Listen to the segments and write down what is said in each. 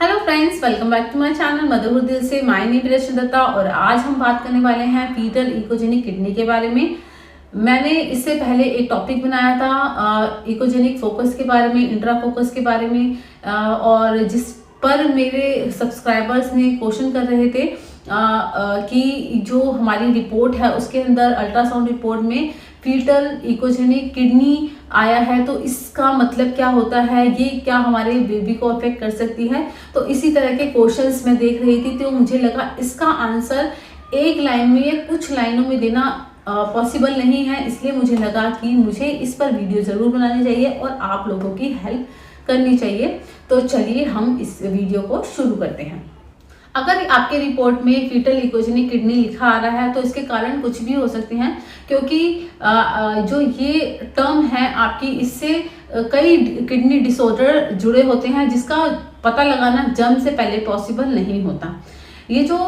Hello friends, welcome back to my channel motherhood दिल से। My name is Rashmi Dutta और आज हम बात करने वाले हैं फीटल इकोजेनिक किडनी के बारे में। मैंने इससे पहले एक टॉपिक बनाया था इकोजेनिक फोकस के बारे में, इंट्रा फोकस के बारे में, और जिस पर मेरे सब्सक्राइबर्स ने क्वेश्चन कर रहे थे कि जो हमारी रिपोर्ट है उसके अंदर अल्ट्रासाउंड रिपोर्ट में फीटल इकोजेनिक किडनी आया है, तो इसका मतलब क्या होता है, ये क्या हमारे बेबी को अफेक्ट कर सकती है। तो इसी तरह के क्वेश्चंस मैं देख रही थी, तो मुझे लगा इसका आंसर एक लाइन में या कुछ लाइनों में देना पॉसिबल नहीं है, इसलिए मुझे लगा कि मुझे इस पर वीडियो जरूर बनानी चाहिए और आप लोगों की हेल्प करनी चाहिए। तो चलिए हम इस वीडियो को शुरू करते हैं। अगर आपके रिपोर्ट में फीटल इकोजेनिक किडनी लिखा आ रहा है तो इसके कारण कुछ भी हो सकते हैं, क्योंकि जो ये टर्म है आपकी, इससे कई किडनी डिसऑर्डर जुड़े होते हैं जिसका पता लगाना जन्म से पहले पॉसिबल नहीं होता। ये जो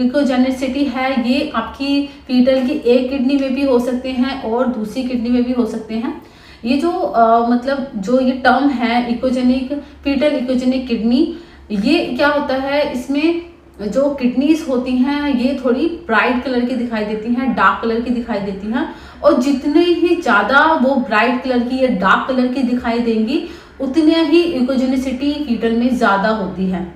इकोजेनिसिटी है ये आपकी फीटल की एक किडनी में भी हो सकते हैं और दूसरी किडनी में भी हो सकते हैं। ये जो मतलब जो ये टर्म है इकोजेनिक, फीटल इकोजेनिक किडनी, ये क्या होता है, इसमें जो किडनीज होती हैं ये थोड़ी ब्राइट कलर की दिखाई देती हैं, डार्क कलर की दिखाई देती हैं, और जितने ही ज़्यादा वो ब्राइट कलर की या डार्क कलर की दिखाई देंगी उतने ही इकोजेनिसिटी फीटल में ज़्यादा होती है।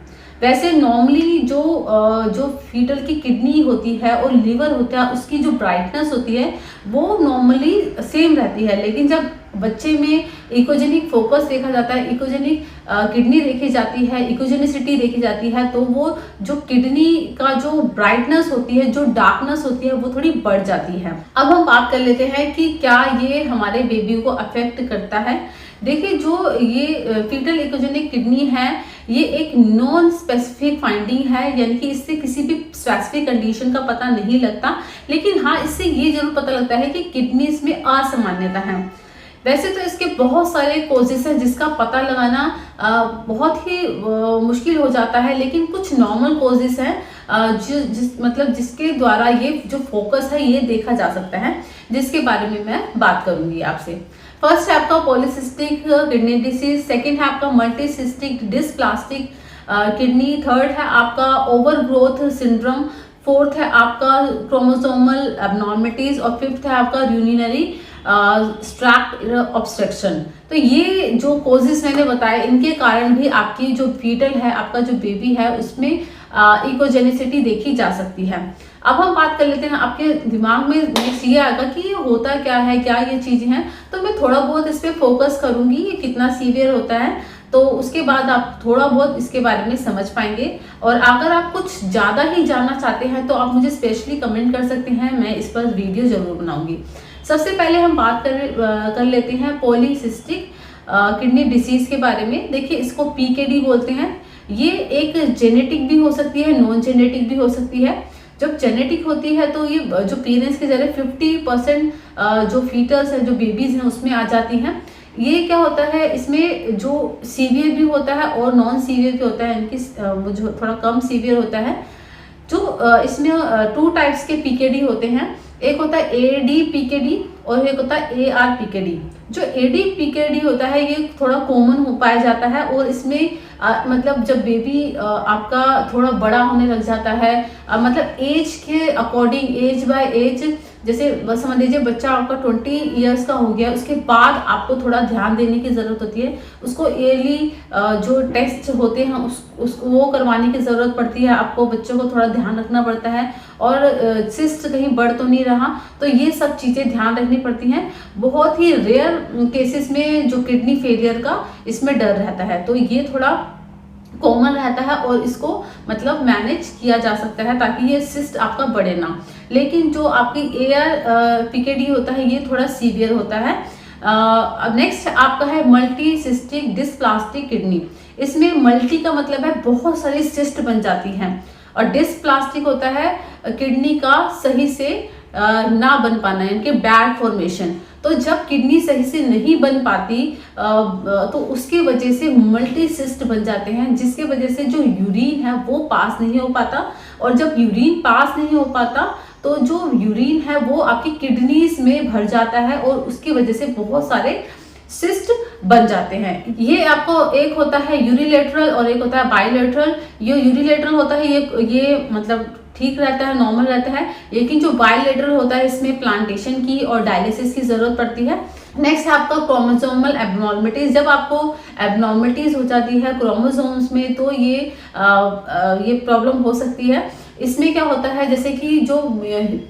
वैसे नॉर्मली जो फीटल की किडनी होती है और लिवर होता है उसकी जो ब्राइटनेस होती है वो नॉर्मली सेम रहती है, लेकिन जब बच्चे में इकोजेनिक फोकस देखा जाता है, इकोजेनिक किडनी देखी जाती है, इकोजेनिसिटी देखी जाती है, तो वो जो किडनी का जो ब्राइटनेस होती है, जो डार्कनेस होती है, वो थोड़ी बढ़ जाती है। अब हम बात कर लेते हैं कि क्या ये हमारे बेबी को अफेक्ट करता है। देखिए, जो ये फीटल इकोजेनिक किडनी है ये एक नॉन स्पेसिफिक फाइंडिंग है, यानी कि इससे किसी भी स्पेसिफिक कंडीशन का पता नहीं लगता, लेकिन हाँ इससे ये जरूर पता लगता है कि किडनीज में असामान्यता है। वैसे तो इसके बहुत सारे कोजेस हैं जिसका पता लगाना बहुत ही मुश्किल हो जाता है, लेकिन कुछ नॉर्मल कोजेस हैं जिसके द्वारा ये जो फोकस है ये देखा जा सकता है, जिसके बारे में मैं बात करूंगी आपसे। फर्स्ट है आपका पॉलीसिस्टिक किडनी डिसीज, सेकेंड है आपका मल्टीसिस्टिक डिस्प्लास्टिक किडनी, थर्ड है आपका ओवरग्रोथ सिंड्रोम, फोर्थ है आपका क्रोमोसोमल एबनॉर्मलिटीज, और फिफ्थ है आपका यूरिनरी ट्रैक्ट ऑब्स्ट्रक्शन। तो ये जो कोजेस मैंने बताए इनके कारण भी आपकी जो फीटल है, आपका जो बेबी है, उसमें इकोजेनिसिटी देखी जा सकती है। अब हम बात कर लेते हैं, आपके दिमाग में नेक्स्ट ये आएगा कि ये होता क्या है, क्या ये चीजें हैं, तो मैं थोड़ा बहुत इस पे फोकस करूंगी ये कितना सीवियर होता है, तो उसके बाद आप थोड़ा बहुत इसके बारे में समझ पाएंगे। और अगर आप कुछ ज़्यादा ही जानना चाहते हैं तो आप मुझे स्पेशली कमेंट कर सकते हैं, मैं इस पर वीडियो जरूर बनाऊंगी। सबसे पहले हम बात कर लेते हैं पॉलीसिस्टिक किडनी डिसीज के बारे में। देखिए, इसको पीकेडी बोलते हैं। ये एक जेनेटिक भी हो सकती है, नॉन जेनेटिक भी हो सकती है। जब जेनेटिक होती है तो ये जो पेरेंट्स के जरिए 50% जो फीटल्स है, जो बेबीज हैं, उसमें आ जाती हैं। ये क्या होता है, इसमें जो सीवियर भी होता है और नॉन सीवियर भी होता है, इनकी जो थोड़ा कम सीवियर होता है। जो इसमें 2 टाइप्स के पीकेडी होते हैं, एक होता है एडी पीकेडी और एक होता है एआर पीकेडी। जो एडी पीकेडी होता है ये थोड़ा कॉमन हो पाया जाता है, और इसमें मतलब जब बेबी आपका थोड़ा बड़ा होने लग जाता है, मतलब एज के अकॉर्डिंग, एज बाय एज, जैसे समझ लीजिए बच्चा आपका 20 इयर्स का हो गया, उसके बाद आपको थोड़ा ध्यान देने की ज़रूरत होती है। उसको ईयरली जो टेस्ट होते हैं उसको वो करवाने की ज़रूरत पड़ती है, आपको बच्चों को थोड़ा ध्यान रखना पड़ता है, और सिस्ट कहीं बढ़ तो नहीं रहा, तो ये सब चीज़ें ध्यान रखनी पड़ती हैं। बहुत ही रेयर केसेस में जो किडनी फेलियर का इसमें डर रहता है, तो ये थोड़ा कॉमन रहता है और इसको मतलब मैनेज किया जा सकता है ताकि ये सिस्ट आपका बढ़े ना। लेकिन जो आपकी एआर पीकेडी होता है ये थोड़ा सीवियर होता है। नेक्स्ट आपका है मल्टी सिस्टिक डिस्प्लास्टिक किडनी। इसमें मल्टी का मतलब है बहुत सारी सिस्ट बन जाती हैं, और डिस्प्लास्टिक होता है किडनी का सही से ना बन पाना, यानी बैड फॉर्मेशन। तो जब किडनी सही से नहीं बन पाती तो उसकी वजह से मल्टी सिस्ट बन जाते हैं, जिसके वजह से जो यूरिन है वो पास नहीं हो पाता, और जब यूरिन पास नहीं हो पाता तो जो यूरिन है वो आपकी किडनीज में भर जाता है, और उसकी वजह से बहुत सारे सिस्ट बन जाते हैं। ये आपको एक होता है यूनिलेटरल और एक होता है बायलेटरल। ये यूनिलेटरल होता है ये मतलब ठीक रहता है, नॉर्मल रहता है, लेकिन जो बायलेटरल होता है इसमें प्लांटेशन की और डायलिसिस की जरूरत पड़ती है। नेक्स्ट है आपका क्रोमोसोमल एबनॉर्मलिटीज। जब आपको एबनॉर्मलिटीज हो जाती है क्रोमोसोम्स में तो ये प्रॉब्लम हो सकती है। इसमें क्या होता है, जैसे कि जो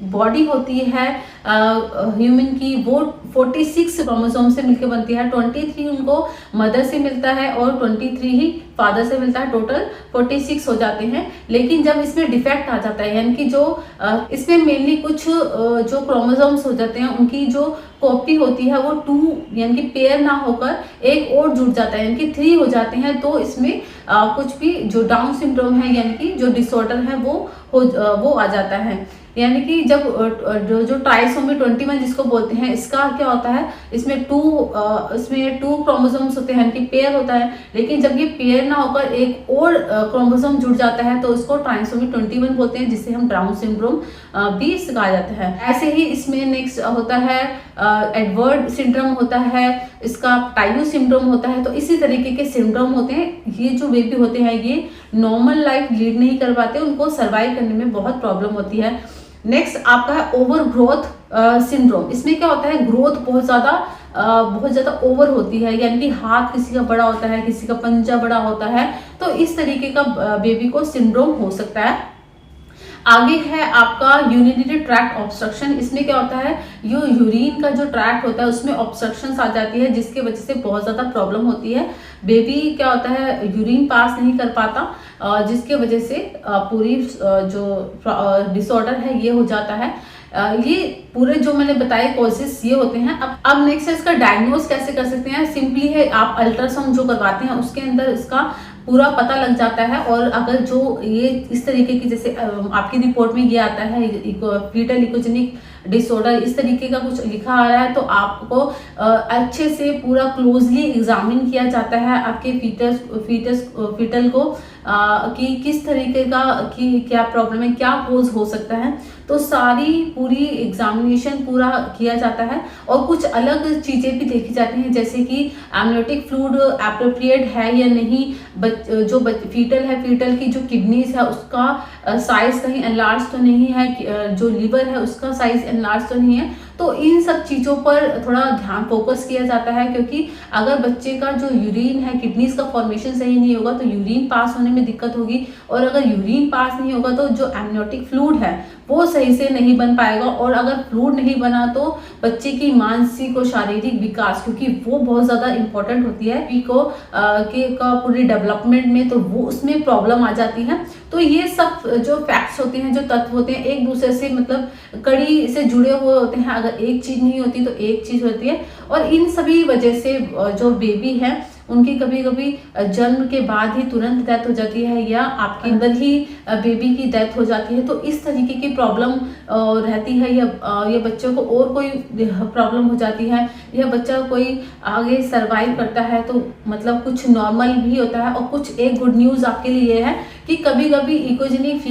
बॉडी होती है ह्यूमन की, वो 46 क्रोमोसोम से मिलकर बनती है। 23 उनको मदर से मिलता है और 23 ही फादर से मिलता है। टोटल 46 हो जाते हैं। लेकिन जब इसमें डिफेक्ट आ जाता है, यानी कि जो इसमें मेनली कुछ जो क्रोमोसोम्स हो जाते हैं उनकी जो कॉपी होती है वो 2 यानी कि पेयर ना होकर एक और जुड़ जाता है, यानी कि 3 हो जाते हैं। तो इसमें कुछ भी जो डाउन सिंड्रोम है यानी कि जो डिसऑर्डर है वो आ जाता है। यानी कि जब जो ट्राइसोमी 21 जिसको बोलते हैं, इसका क्या होता है, इसमें 2 क्रोमोसोम्स होते हैं, यानी कि पेयर होता है। लेकिन जब ये पेयर ना होकर एक और क्रोमोसोम जुड़ जाता है तो उसको ट्राइसोमी 21 बोलते हैं, जिसे हम डाउन सिंड्रोम भी कहा जाता है। ऐसे ही इसमें नेक्स्ट होता है एडवर्ड सिंड्रोम होता है, इसका टाइयू सिंड्रोम होता है। तो इसी तरीके के सिंड्रोम होते हैं। ये जो बेबी होते हैं ये नॉर्मल लाइफ लीड नहीं कर पाते, उनको सर्वाइव करने में बहुत प्रॉब्लम होती है। नेक्स्ट आपका है ओवर ग्रोथ सिंड्रोम। इसमें क्या होता है, ग्रोथ बहुत ज्यादा ओवर होती है, यानी कि हाथ किसी का बड़ा होता है, किसी का पंजा बड़ा होता है। तो इस तरीके का बेबी को सिंड्रोम हो सकता है। आगे है आपका यूरिनरी ट्रैक्ट ऑब्स्ट्रक्शन। इसमें क्या होता है, यो यूरिन का जो ट्रैक्ट होता है उसमें ऑब्स्ट्रक्शन आ जाती है, जिसके वजह से बहुत ज्यादा प्रॉब्लम होती है। बेबी क्या होता है, यूरिन पास नहीं कर पाता, जिसके वजह से पूरी जो डिसऑर्डर है ये हो जाता है। ये पूरे जो मैंने बताए कॉजेस ये होते हैं। अब नेक्स्ट है इसका डायग्नोज कैसे कर सकते हैं। सिंपली है, आप अल्ट्रासाउंड जो करवाते हैं उसके अंदर इसका पूरा पता लग जाता है। और अगर जो ये इस तरीके की, जैसे आपकी रिपोर्ट में ये आता है फीटल इकोजेनिक डिसऑर्डर, इस तरीके का कुछ लिखा आ रहा है, तो आपको अच्छे से पूरा क्लोजली एग्जामिन किया जाता है आपके फीटल को कि किस तरीके का कि क्या प्रॉब्लम है, क्या कोज हो सकता है। तो सारी पूरी एग्जामिनेशन पूरा किया जाता है। और कुछ अलग चीजें भी देखी जाती हैं, जैसे कि एमनियोटिक फ्लूइड एप्रोप्रिएट है या नहीं, जो फीटल है, फीटल की जो किडनीज है उसका साइज कहीं एनलार्ज तो नहीं है, जो लिवर है उसका साइज एनलार्ज तो नहीं है। तो इन सब चीज़ों पर थोड़ा ध्यान फोकस किया जाता है, क्योंकि अगर बच्चे का जो यूरिन है, किडनीज का फॉर्मेशन सही नहीं होगा तो यूरिन पास होने में दिक्कत होगी। और अगर यूरिन पास नहीं होगा तो जो एमनियोटिक फ्लूइड है वो सही से नहीं बन पाएगा। और अगर फ्लूइड नहीं बना तो बच्चे की मानसिक और शारीरिक विकास, क्योंकि वो बहुत ज़्यादा इंपॉर्टेंट होती है का पूरी डेवलपमेंट में, तो वो उसमें प्रॉब्लम आ जाती है। तो ये सब जो फैक्ट्स होते हैं, जो तत्व होते हैं, एक दूसरे से मतलब कड़ी से जुड़े हुए होते हैं। अगर एक चीज नहीं होती तो एक चीज होती है। और इन सभी वजह से जो बेबी है उनकी कभी कभी जन्म के बाद ही तुरंत डेथ हो जाती है, या आपके अंदर ही बेबी की डेथ हो जाती है। तो इस तरीके की प्रॉब्लम रहती है, या बच्चों को और कोई प्रॉब्लम हो जाती है, या बच्चा कोई आगे सरवाइव करता है तो मतलब कुछ नॉर्मल भी होता है। और कुछ एक गुड न्यूज़ आपके लिए ये है कि कभी कभी इकोजेनिक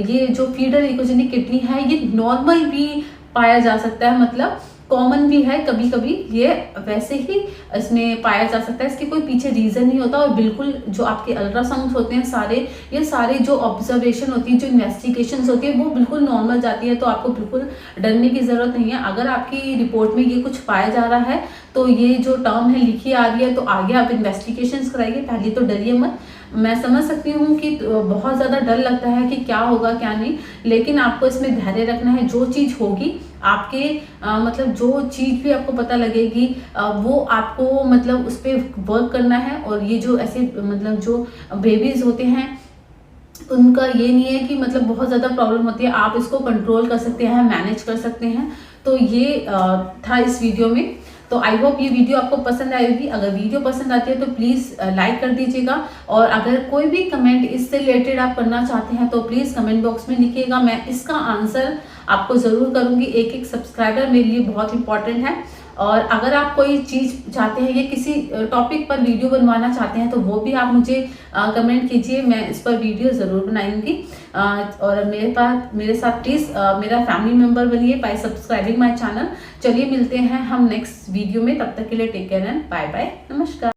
ये जो फीटल इकोजेनिक किडनी है ये नॉर्मल भी पाया जा सकता है, मतलब कॉमन भी है। कभी कभी ये वैसे ही इसमें पाया जा सकता है, इसके कोई पीछे रीजन नहीं होता। और बिल्कुल जो आपके अल्ट्रासाउंड होते हैं ये सारे जो ऑब्जर्वेशन होती है, जो इन्वेस्टिगेशन होती है, वो बिल्कुल नॉर्मल जाती है। तो आपको बिल्कुल डरने की जरूरत नहीं है। अगर आपकी रिपोर्ट में ये कुछ पाया जा रहा है तो ये जो टर्म है लिखी आ रही है, तो आगे आप इन्वेस्टिगेशन कराइए, पहले तो डरिए मत। मैं समझ सकती हूँ कि बहुत ज़्यादा डर लगता है कि क्या होगा क्या नहीं, लेकिन आपको इसमें धैर्य रखना है। जो चीज़ होगी आपके मतलब जो चीज़ भी आपको पता लगेगी वो आपको मतलब उस पर वर्क करना है। और ये जो ऐसे मतलब जो बेबीज़ होते हैं उनका ये नहीं है कि मतलब बहुत ज़्यादा प्रॉब्लम होती है, आप इसको कंट्रोल कर सकते हैं, मैनेज कर सकते हैं। तो ये था इस वीडियो में। तो आई होप ये वीडियो आपको पसंद आई होगी। अगर वीडियो पसंद आती है तो प्लीज़ लाइक कर दीजिएगा। और अगर कोई भी कमेंट इससे रिलेटेड आप करना चाहते हैं तो प्लीज़ कमेंट बॉक्स में लिखिएगा, मैं इसका आंसर आपको ज़रूर करूँगी। एक सब्सक्राइबर मेरे लिए बहुत इंपॉर्टेंट है। और अगर आप कोई चीज़ चाहते हैं या किसी टॉपिक पर वीडियो बनवाना चाहते हैं तो वो भी आप मुझे कमेंट कीजिए, मैं इस पर वीडियो ज़रूर बनाऊंगी। और मेरे साथ प्लीज़ मेरा फैमिली मेम्बर बनिए बाय सब्सक्राइबिंग माय चैनल। चलिए मिलते हैं हम नेक्स्ट वीडियो में, तब तक के लिए take care and bye bye, नमस्कार।